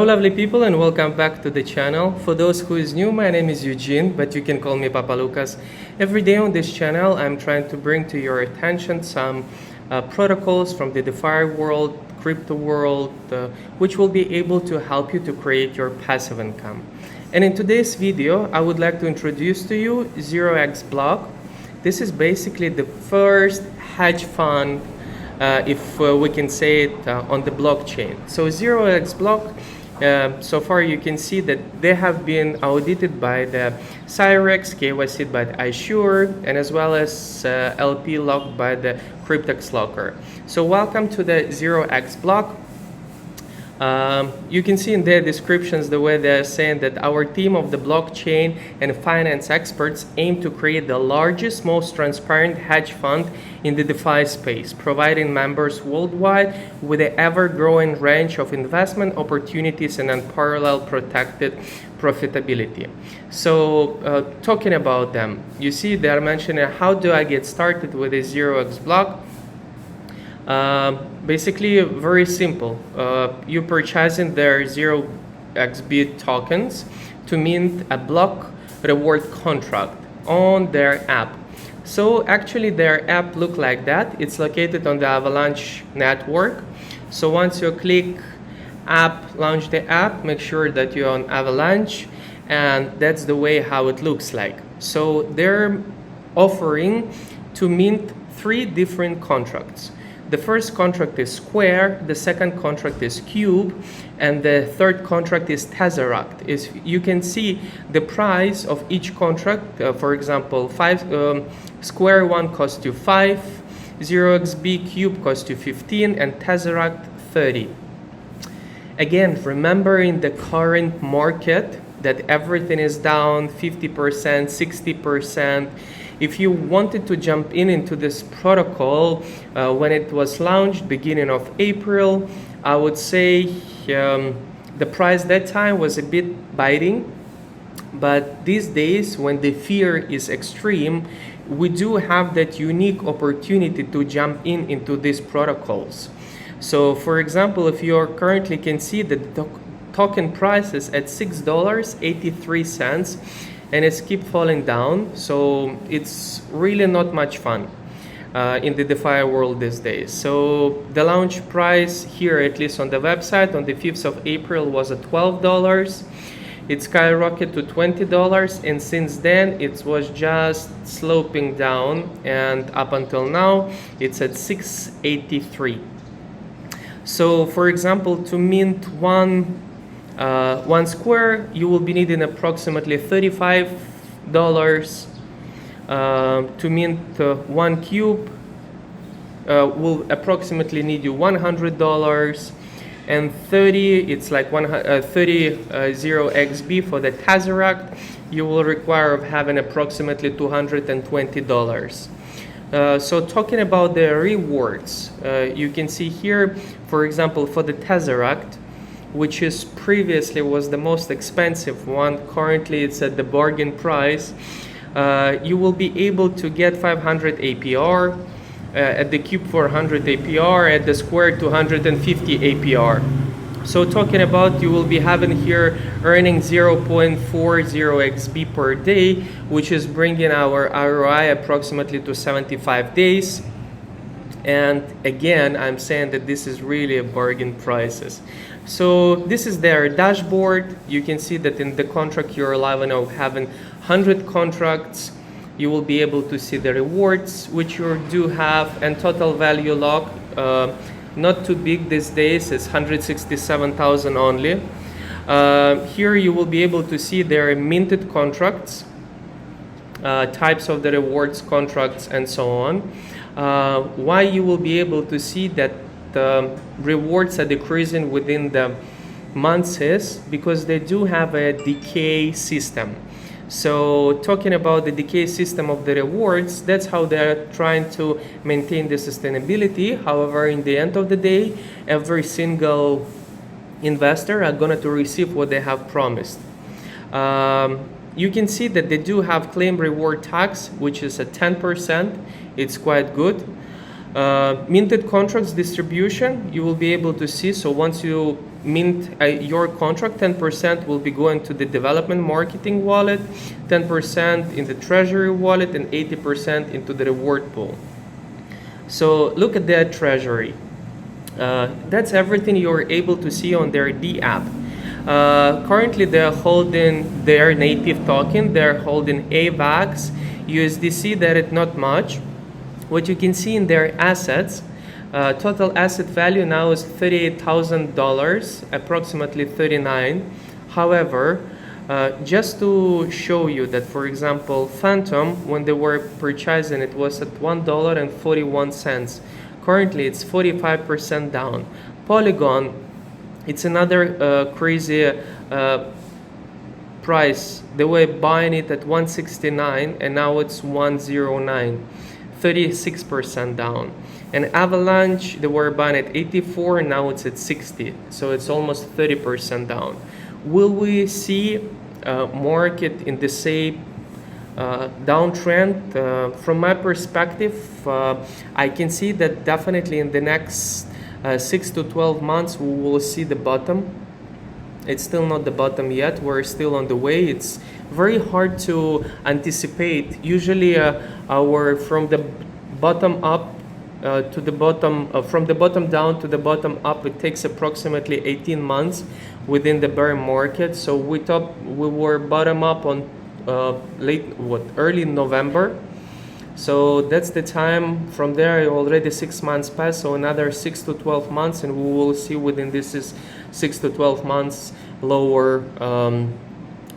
Hello lovely people and welcome back to the channel. For those who is new, my name is Eugene, but you can call me Papa Lucas. Every day on this channel I'm trying to bring to your attention some protocols from the DeFi world, crypto world, which will be able to help you to create your passive income. And in today's video I would like to introduce to you 0xBlock. This is basically the first hedge fund, if we can say it, on the blockchain. So 0xBlock, so far you can see that they have been audited by the Cyrex, KYC'd by the iSure, and as well as LP locked by the Cryptex Locker. So welcome to the 0xBlock. You can see in their descriptions the way they're saying that our team of the blockchain and finance experts aim to create the largest, most transparent hedge fund in the DeFi space, providing members worldwide with an ever-growing range of investment opportunities and unparalleled protected profitability. So talking about them, you see they're mentioning how do I get started with a 0xBlock. Basically very simple. You're purchasing their 0xB tokens to mint a block reward contract on their app. So actually their app look like that. It's located on the Avalanche network. So once you click app, launch the app, make sure that you're on Avalanche, and that's the way how it looks like. So they're offering to mint 3 different contracts. The first contract is Square, the second contract is Cube, and the third contract is Tesseract. You can see the price of each contract. For example, Square one costs you 5, 0xB Cube costs you 15, and Tesseract 30. Again, remembering the current market that everything is down 50%, 60%. If you wanted to jump into this protocol when it was launched beginning of April, I would say the price that time was a bit biting. But these days, when the fear is extreme, we do have that unique opportunity to jump into these protocols. So for example, if you currently can see that the token price is at $6.83, and it's keep falling down, so it's really not much fun in the DeFi world these days. So the launch price here, at least on the website, on the 5th of April was at $12. It skyrocketed to $20, and since then it was just sloping down, and up until now it's at $6.83. So for example, to mint one Square, you will be needing approximately $35. To mint 1 Cube will approximately need you $100, and 30, it's like 30 0xB for the Tesseract, you will require of having approximately $220. So talking about the rewards, you can see here, for example, for the Tesseract, which is previously was the most expensive one, currently it's at the bargain price. You will be able to get 500 APR, at the Cube 400 APR, at the Square 250 APR. So talking about, you will be having here earning 0.40 XB per day, which is bringing our ROI approximately to 75 days. And again, I'm saying that this is really a bargain prices. So this is their dashboard. You can see that in the contract you're allowed now having 100 contracts. You will be able to see the rewards which you do have, and total value lock, not too big these days, it's 167,000 only. Here you will be able to see their minted contracts, types of the rewards contracts, and so on. Why you will be able to see that the rewards are decreasing within the months is because they do have a decay system. So talking about the decay system of the rewards, that's how they're trying to maintain the sustainability. However, in the end of the day, every single investor are going to receive what they have promised. You can see that they do have claim reward tax, which is at 10%. It's quite good. Minted contracts distribution, you will be able to see. So once you mint your contract, 10% will be going to the development marketing wallet, 10% in the treasury wallet, and 80% into the reward pool. So look at that treasury. That's everything you're able to see on their D app. Currently, they're holding their native token. They're holding AVAX, USDC. That is not much. What you can see in their assets, total asset value now is $38,000, approximately 39. However, just to show you that, for example, Phantom, when they were purchasing, it was at $1.41. Currently, it's 45% down. Polygon, it's another crazy price. They were buying it at 169 and now it's 109, 36% down. And Avalanche, they were buying at 84 and now it's at 60, so it's almost 30% down. Will we see market in the same downtrend? From my perspective, I can see that definitely in the next 6 to 12 months we will see the bottom. It's still not the bottom yet. We're still on the way. It's very hard to anticipate. Usually our from the bottom up to the bottom, from the bottom down to the bottom up, it takes approximately 18 months within the bear market. So we thought we were bottom up on early November. So that's the time. From there already 6 months passed, so another 6 to 12 months, and we will see within this is 6 to 12 months lower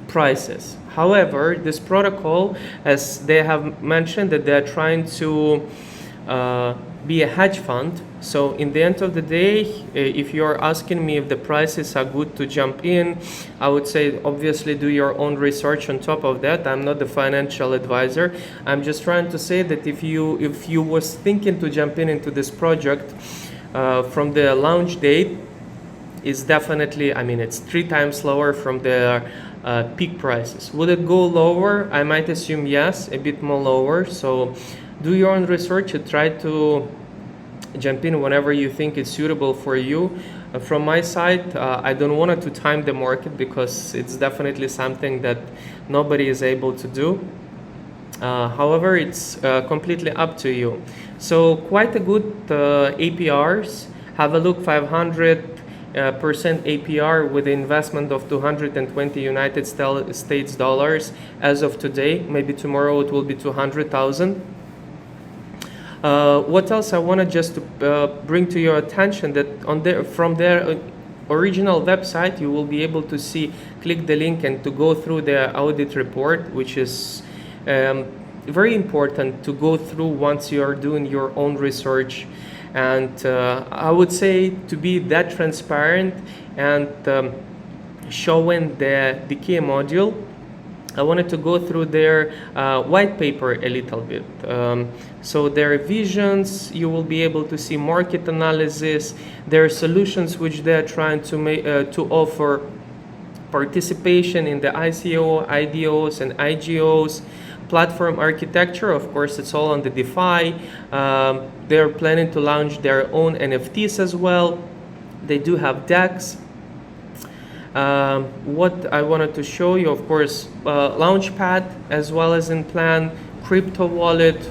prices. However, this protocol, as they have mentioned, that they are trying to be a hedge fund. So in the end of the day, if you're asking me if the prices are good to jump in, I would say obviously do your own research on top of that. I'm not the financial advisor. I'm just trying to say that if you was thinking to jump in into this project from the launch date, is definitely, I mean, it's 3 times lower from the peak prices. Would it go lower? I might assume yes, a bit more lower. So do your own research and try to jump in whenever you think it's suitable for you. From my side, I don't want to time the market because it's definitely something that nobody is able to do. However, it's completely up to you. So quite a good APRs. Have a look, 500% APR with the investment of 220 United States dollars as of today. Maybe tomorrow it will be 200,000. What else I wanted just to bring to your attention, that from their original website you will be able to see, click the link and to go through their audit report, which is very important to go through once you are doing your own research. And I would say to be that transparent and showing the decay module, I wanted to go through their white paper a little bit. So their visions, you will be able to see market analysis, their solutions which they're trying to make to offer, participation in the ICO, IDOs, and IGOs, platform architecture. Of course, it's all on the DeFi. They're planning to launch their own NFTs as well. They do have DEX. What I wanted to show you, of course, Launchpad as well as in plan, crypto wallet,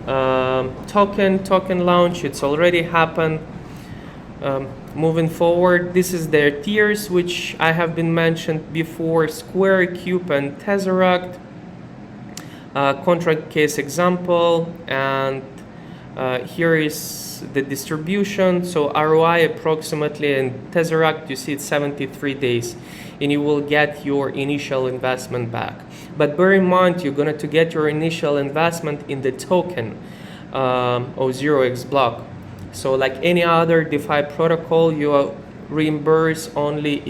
token launch. It's already happened. Moving forward, this is their tiers, which I have been mentioned before: Square, Cube, and Tesseract. Contract case example, and here is the distribution. So ROI approximately in Tesseract, you see it's 73 days, and you will get your initial investment back. But bear in mind, you're going to get your initial investment in the token of 0xBlock. So like any other DeFi protocol, you are reimbursed only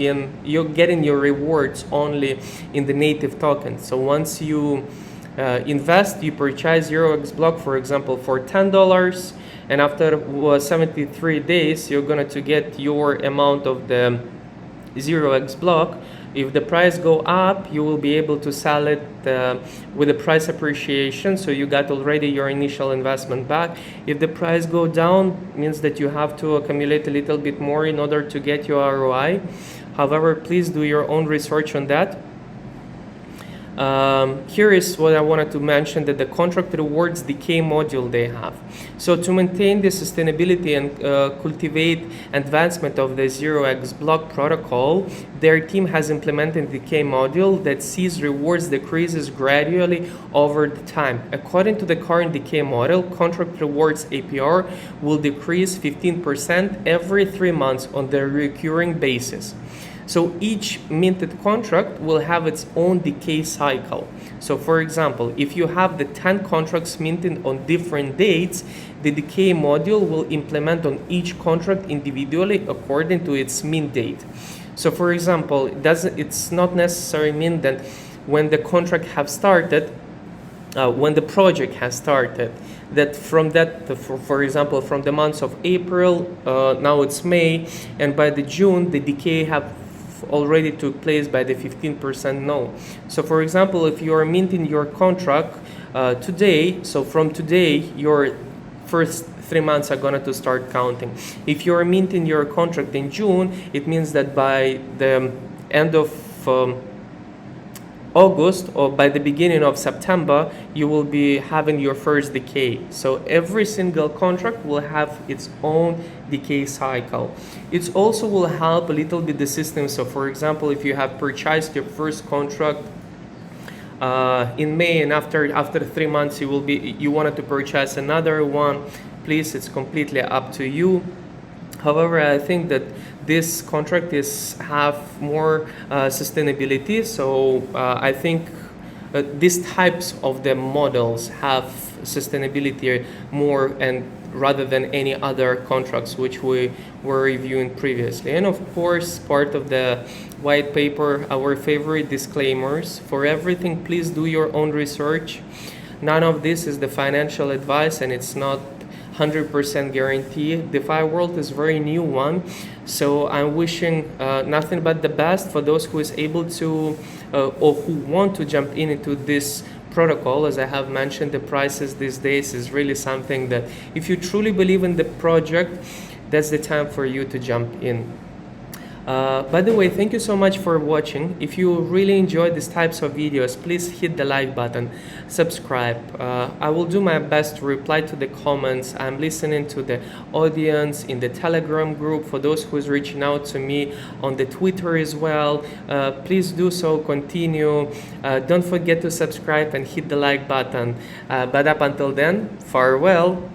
you're getting your rewards only in the native token. So once you invest, you purchase 0xBlock, for example, for $10, and after 73 days, you're going to get your amount of the 0xBlock. If the price go up, you will be able to sell it with the price appreciation, so you got already your initial investment back. If the price go down, means that you have to accumulate a little bit more in order to get your ROI. However, please do your own research on that. Here is what I wanted to mention, that the contract rewards decay module they have. So to maintain the sustainability and cultivate advancement of the 0xBlock protocol, their team has implemented decay module that sees rewards decreases gradually over the time. According to the current decay model, contract rewards APR will decrease 15% every 3 months on the recurring basis. So each minted contract will have its own decay cycle. So for example, if you have the 10 contracts minted on different dates, the decay module will implement on each contract individually according to its mint date. So for example, it's not necessarily mean that when the contract have started, when the project has started, that from that, for example, from the months of April, now it's May, and by the June, the decay have already took place by the 15%. No. So for example, if you are minting your contract today, so from today, your first 3 months are going to start counting. If you are minting your contract in June, it means that by the end of August or by the beginning of September, you will be having your first decay. So every single contract will have its own decay cycle. It also will help a little bit the system. So for example, if you have purchased your first contract in May, and after 3 months you wanted to purchase another one, please, it's completely up to you. However, I think that this contract have more sustainability, so I think these types of the models have sustainability more and rather than any other contracts which we were reviewing previously. And of course, part of the white paper, our favorite disclaimers. For everything, please do your own research. None of this is the financial advice, and it's not 100% guarantee. DeFi world is very new one, so I'm wishing nothing but the best for those who is able to or who want to jump into this protocol. As I have mentioned, the prices these days is really something that if you truly believe in the project, that's the time for you to jump in. By the way, thank you so much for watching. If you really enjoy these types of videos, please hit the like button, subscribe. I will do my best to reply to the comments. I'm listening to the audience in the Telegram group. For those who's reaching out to me on the Twitter as well, please do so, continue. Don't forget to subscribe and hit the like button. But up until then, farewell.